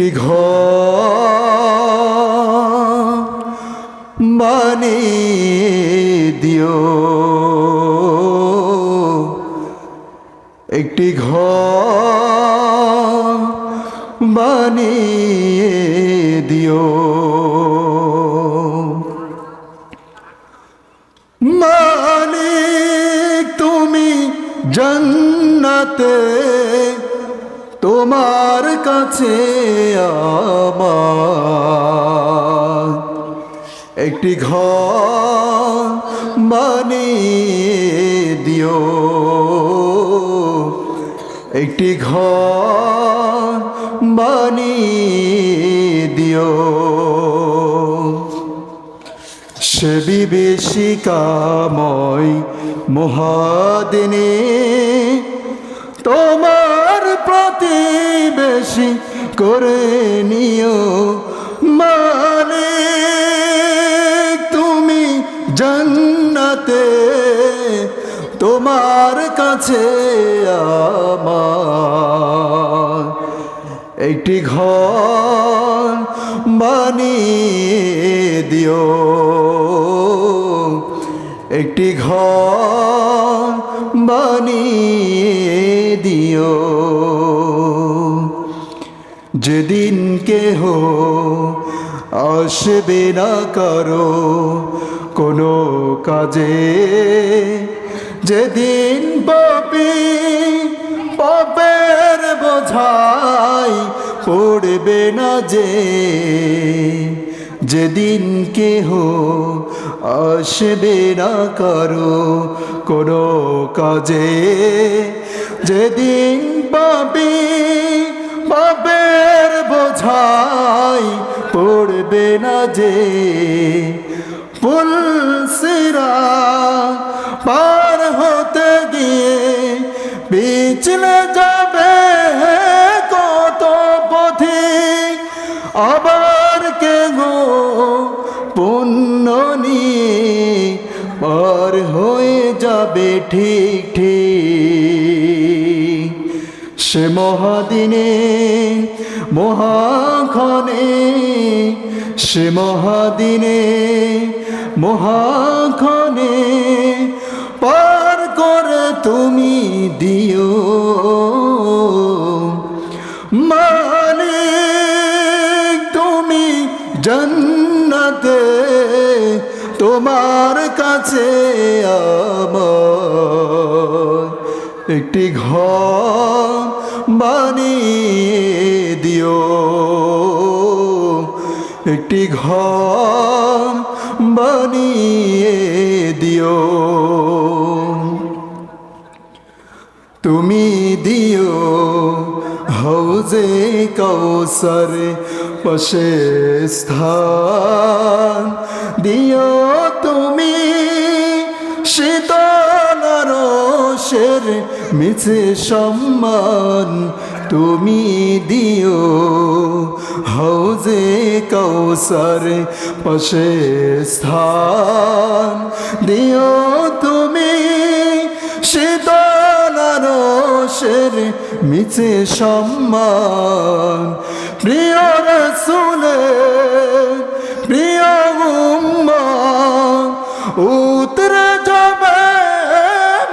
একটি ঘর বানিয়ে দিও, একটি ঘর বানিয়ে দিও। মালিক তুমি জান্নাতে, তোমার কাছে আমার একটি ঘর বানিয়ে দিও, একটি ঘর বানিয়ে দিও। সে বিভীষিকাময় মহাদিনে তোমার প্রতিবেশী করে নিও। মালিক তুমি জান্নাতে, তোমার কাছে আমার একটি ঘর বানিয়ে দিও, একটি ঘর বানিয়ে দিও। যেদিন কেহ আসবে না কারো কোনো কাজে, যেদিন পাপের বোঝাই পড়বে না যে, যেদিন কেহ আসবে না কারো কোনো কাজে, যেদিন পাপের বোঝাই পড়বে না যে, পুলসিরাত পার হতে গিয়ে পিছলে যাবে কত পথিক, আবার কে গো পুণ্য নিয়ে পার হয়ে যাবে ঠিক ঠিক। সে মহাদিনে মহাক্ষণে, সে মহাদিনে মহাক্ষণে পার করে তুমি দিও। মালিক তুমি জান্নাতে, তোমার কাছে আমার একটি ঘর বানিয়ে দিও, একটি ঘর বানিয়ে দিও। তুমি দিও হৌজে কৌসর পাশে স্থান, দিও তুমি শীতল রোষের মিছে সম্মান, তুমি দিও হৌজে কৌসর পাশে স্থান, দিও তুমি শীতল রোষের মিছে সম্মান। প্রিয় রাসূলের প্রিয় উম্মত উতরে যাবে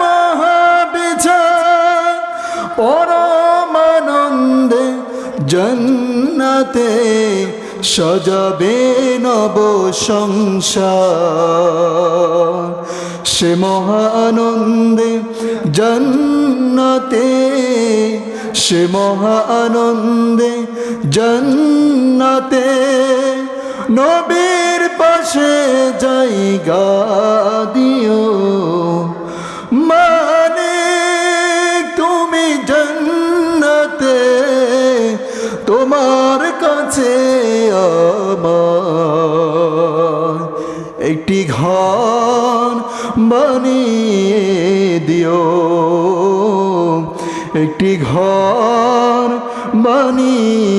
মহাবিচার, পরমানন্দে জান্নাতে সাজাবে নব সংসার। সে মহানন্দে জান্নাতে, সে মহানন্দে জান্নাতে নবীর পাশে জায়গা দিও। মালিক তুমি জান্নাতে, তোমার কাছে আমার একটি ঘর বানিয়ে দিও, একটি ঘর বানিয়ে